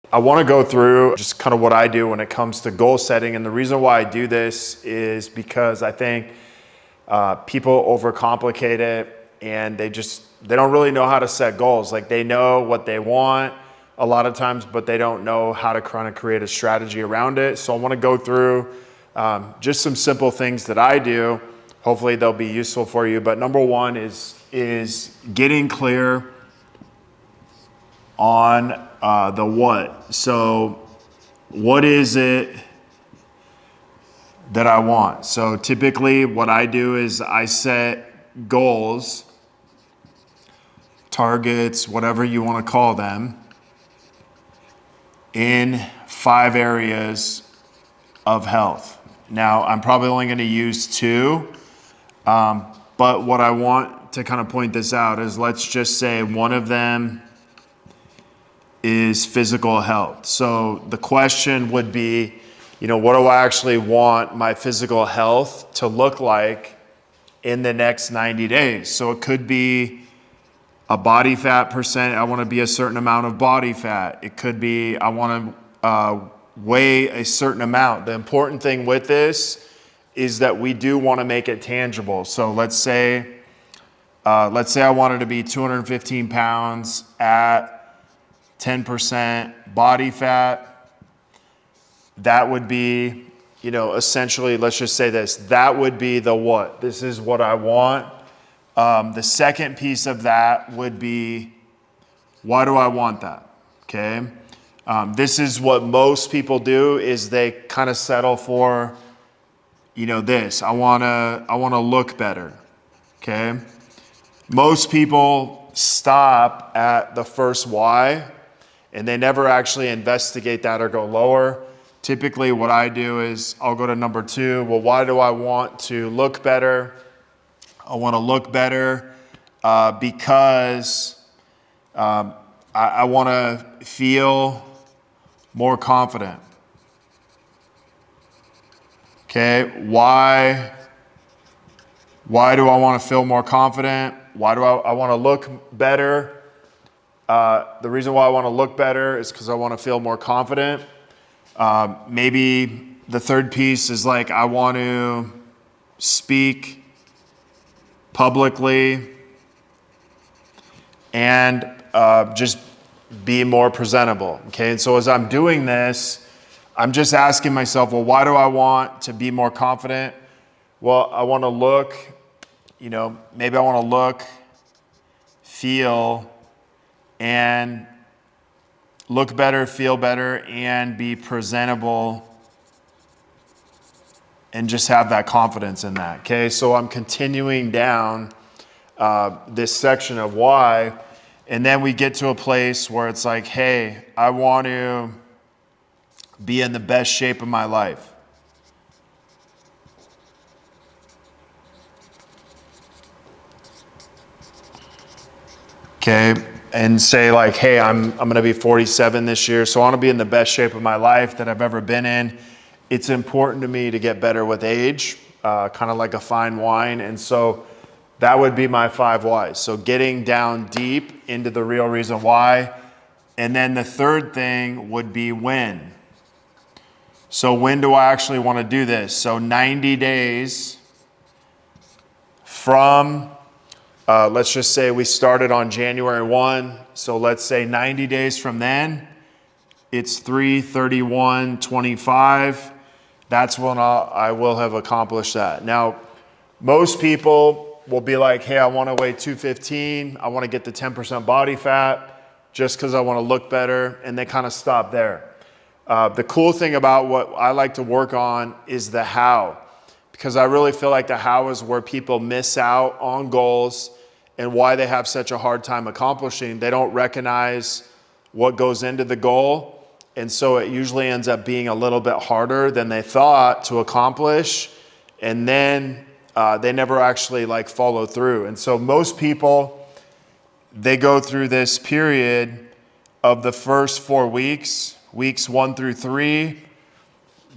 I want to go through just kind of what I do when it comes to goal setting. And the reason why I do this is because I think people overcomplicate it and they don't really know how to set goals. Like they know what they want a lot of times, but they don't know how to kind of create a strategy around it. So I want to go through just some simple things that I do. Hopefully they'll be useful for you. But number one is getting clear on the what. So what is it that I want? So typically what I do is I set goals, targets, whatever you want to call them, in 5 areas of health. Now, I'm probably only going to use 2, but what I want to kind of point this out is, let's just say one of them is physical health. So the question would be, what do I actually want my physical health to look like in the next 90 days? So it could be a body fat percent. I want to be a certain amount of body fat. It could be I want to weigh a certain amount. The important thing with this is that we do want to make it tangible. So let's say I wanted to be 215 pounds at 10% body fat. That would be, essentially, let's just say this, that would be the what. This is what I want. The second piece of that would be, why do I want that? Okay. This is what most people do, is they kind of settle for, this. I want to look better. Okay. Most people stop at the first why, and they never actually investigate that or go lower. Typically what I do is I'll go to number 2. Well, why do I want to look better? I want to look better because I want to feel more confident. Okay, why do I want to feel more confident? Why do I want to look better? The reason why I want to look better is because I want to feel more confident. Maybe the third piece is like, I want to speak publicly and just be more presentable. Okay, and so as I'm doing this, I'm just asking myself, well, why do I want to be more confident? Well, I want to look, maybe I want to look, feel, and look better, feel better, and be presentable, and just have that confidence in that. Okay, so I'm continuing down this section of why, and then we get to a place where it's like, hey, I want to be in the best shape of my life. Okay, and say like, hey, I'm going to be 47 this year, so I want to be in the best shape of my life that I've ever been in. It's important to me to get better with age, kind of like a fine wine. And so that would be my 5 whys. So getting down deep into the real reason why. And then the third thing would be when. So when do I actually want to do this? So 90 days from, let's just say we started on January 1. So let's say 90 days from then, it's 3/31/25. That's when I will have accomplished that. Now, most people will be like, hey, I want to weigh 215. I want to get to 10% body fat just because I want to look better. And they kind of stop there. The cool thing about what I like to work on is the how, because I really feel like the how is where people miss out on goals and why they have such a hard time accomplishing. They don't recognize what goes into the goal. And so it usually ends up being a little bit harder than they thought to accomplish. And then they never actually follow through. And so most people, they go through this period of the first 4 weeks, weeks 1 through 3,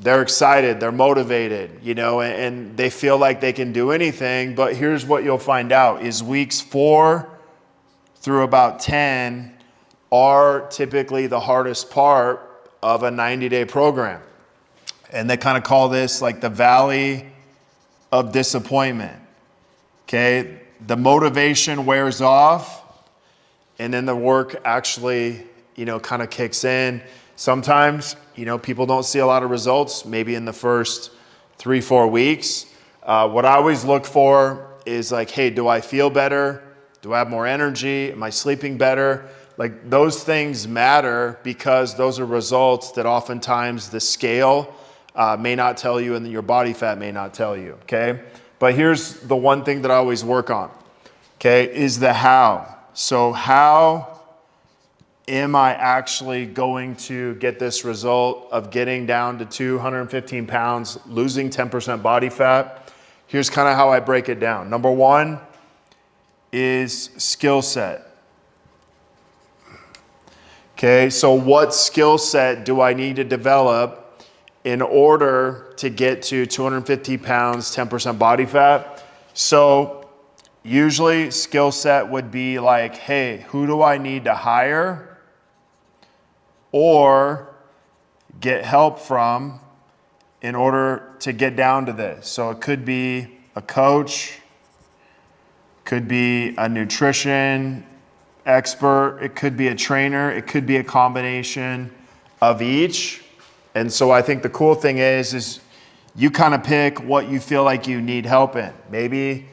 they're excited, they're motivated, and they feel like they can do anything. But here's what you'll find out is weeks 4 through about 10, are typically the hardest part of a 90-day program. And they kind of call this like the valley of disappointment. Okay, the motivation wears off, and then the work actually, kind of kicks in. Sometimes, people don't see a lot of results, maybe in the first 3-4 weeks. What I always look for is like, hey, do I feel better? Do I have more energy? Am I sleeping better? Like, those things matter because those are results that oftentimes the scale may not tell you, and your body fat may not tell you, okay? But here's the one thing that I always work on, okay, is the how. So how am I actually going to get this result of getting down to 215 pounds, losing 10% body fat? Here's kind of how I break it down. Number one is skill set. Okay, so what skill set do I need to develop in order to get to 250 pounds, 10% body fat? So usually skill set would be like, hey, who do I need to hire or get help from in order to get down to this? So it could be a coach, could be a nutrition expert, it could be a trainer, it could be a combination of each. And so I think the cool thing is you kind of pick what you feel like you need help in. Maybe,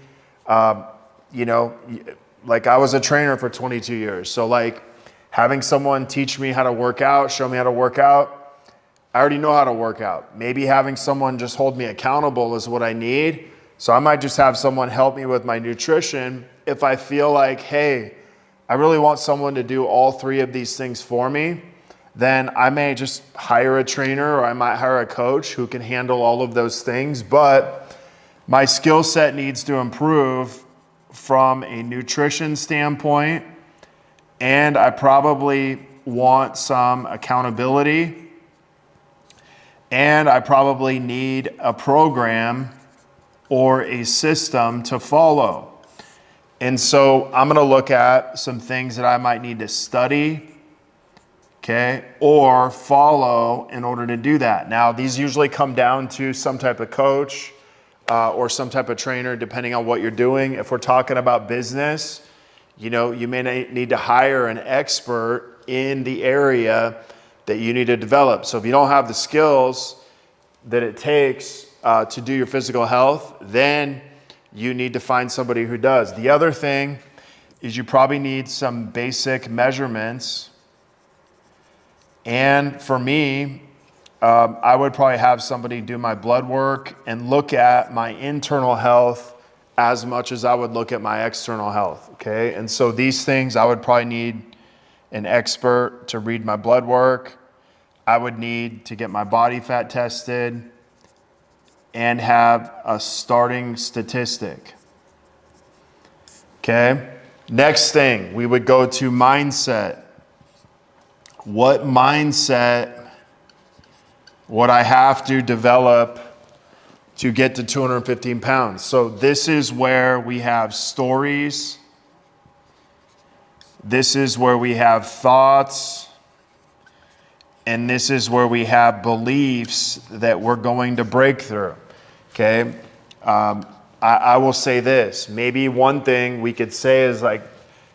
like I was a trainer for 22 years. So like having someone teach me how to work out, show me how to work out, I already know how to work out. Maybe having someone just hold me accountable is what I need. So I might just have someone help me with my nutrition if I feel like, hey, I really want someone to do all three of these things for me. Then I may just hire a trainer or I might hire a coach who can handle all of those things. But my skill set needs to improve from a nutrition standpoint, and I probably want some accountability, and I probably need a program or a system to follow. And so I'm going to look at some things that I might need to study, okay, or follow in order to do that. Now, these usually come down to some type of coach or some type of trainer, depending on what you're doing. If we're talking about business, you may need to hire an expert in the area that you need to develop. So if you don't have the skills that it takes to do your physical health, then you need to find somebody who does. The other thing is you probably need some basic measurements. And for me, I would probably have somebody do my blood work and look at my internal health as much as I would look at my external health, okay? And so these things, I would probably need an expert to read my blood work. I would need to get my body fat tested and have a starting statistic, okay? Next thing, we would go to mindset. What mindset would I have to develop to get to 215 pounds? So this is where we have stories. This is where we have thoughts. And this is where we have beliefs that we're going to break through, okay? I will say this. Maybe one thing we could say is like,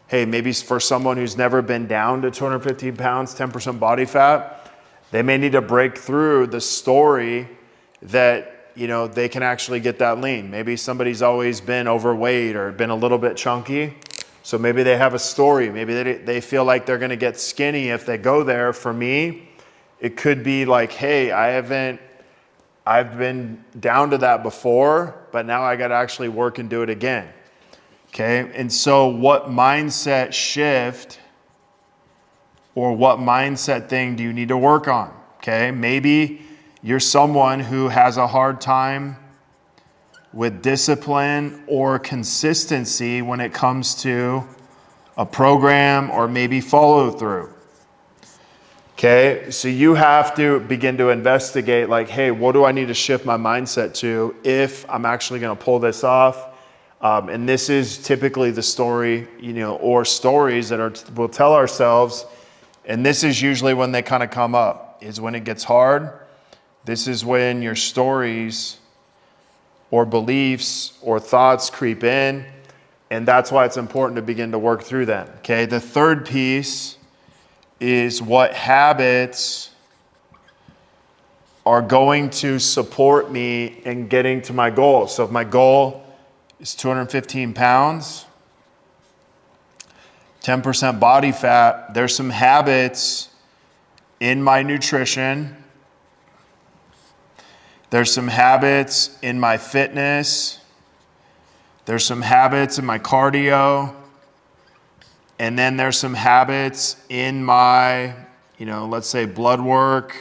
hey, maybe for someone who's never been down to 215 pounds, 10% body fat, they may need to break through the story that, they can actually get that lean. Maybe somebody's always been overweight or been a little bit chunky. So maybe they have a story. Maybe they feel like they're going to get skinny if they go there. For me, it could be like, hey, I've been down to that before, but now I got to actually work and do it again. Okay, and so what mindset shift or what mindset thing do you need to work on? Okay, maybe you're someone who has a hard time with discipline or consistency when it comes to a program or maybe follow through. Okay, so you have to begin to investigate like, hey, what do I need to shift my mindset to if I'm actually going to pull this off? And this is typically the story, or stories that we'll tell ourselves And this is usually when they kind of come up, is when it gets hard. This is when your stories or beliefs or thoughts creep in. And that's why it's important to begin to work through them. Okay, the third piece is what habits are going to support me in getting to my goal. So if my goal is 215 pounds, 10% body fat, there's some habits in my nutrition. There's some habits in my fitness. There's some habits in my cardio. And then there's some habits in my, let's say blood work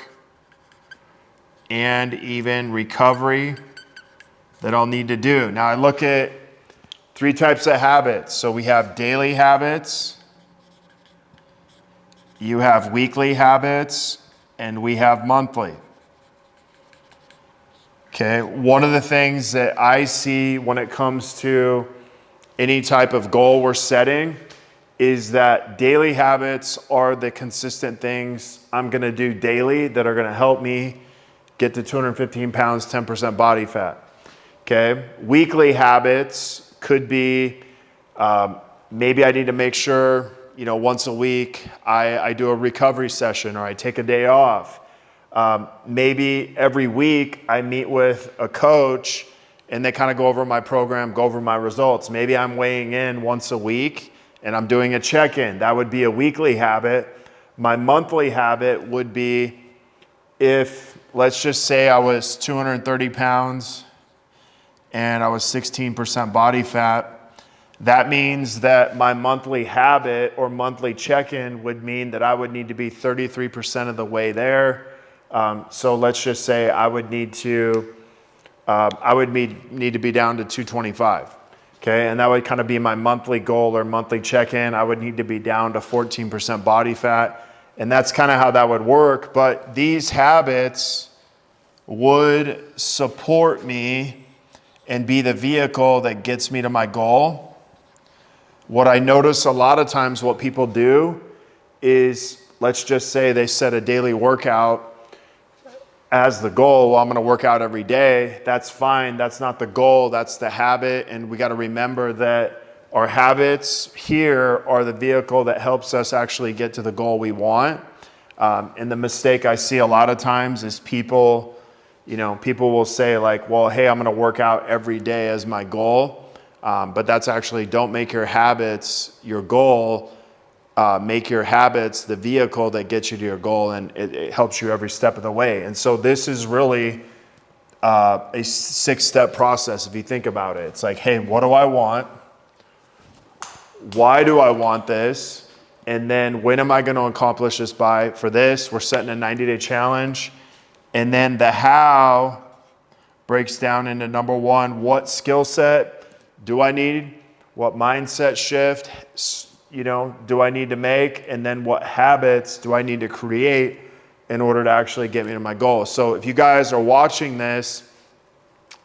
and even recovery that I'll need to do. Now I look at 3 types of habits. So we have daily habits, you have weekly habits, and we have monthly. Okay, one of the things that I see when it comes to any type of goal we're setting is that daily habits are the consistent things I'm gonna do daily that are gonna help me get to 215 pounds, 10% body fat. Okay, weekly habits could be maybe I need to make sure, once a week I do a recovery session or I take a day off. Maybe every week I meet with a coach and they kind of go over my program, go over my results. Maybe I'm weighing in once a week and I'm doing a check-in. That would be a weekly habit. My monthly habit would be if, let's just say I was 230 pounds and I was 16% body fat, that means that my monthly habit or monthly check-in would mean that I would need to be 33% of the way there. So let's just say I would need to be down to 225. Okay, and that would kind of be my monthly goal or monthly check-in. I would need to be down to 14% body fat. And that's kind of how that would work. But these habits would support me and be the vehicle that gets me to my goal. What I notice a lot of times what people do is, let's just say they set a daily workout as the goal. Well, I'm going to work out every day. That's fine. That's not the goal. That's the habit. And we got to remember that our habits here are the vehicle that helps us actually get to the goal we want. And the mistake I see a lot of times is people will say like, well, hey, I'm going to work out every day as my goal. But that's actually, don't make your habits your goal. Make your habits the vehicle that gets you to your goal, and it helps you every step of the way. And so this is really a 6-step process if you think about it. It's like, hey, what do I want? Why do I want this? And then when am I going to accomplish this by? For this, we're setting a 90-day challenge. And then the how breaks down into number 1, what skill set do I need? What mindset shift do I need to make? And then what habits do I need to create in order to actually get me to my goal? So if you guys are watching this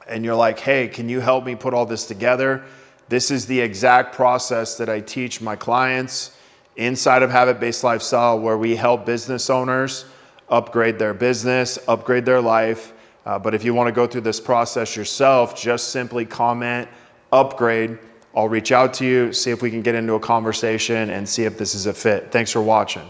and you're like, hey, can you help me put all this together? This is the exact process that I teach my clients inside of Habit-Based Lifestyle, where we help business owners upgrade their business, upgrade their life. But if you want to go through this process yourself, just simply comment upgrade. I'll reach out to you, see if we can get into a conversation and see if this is a fit. Thanks for watching.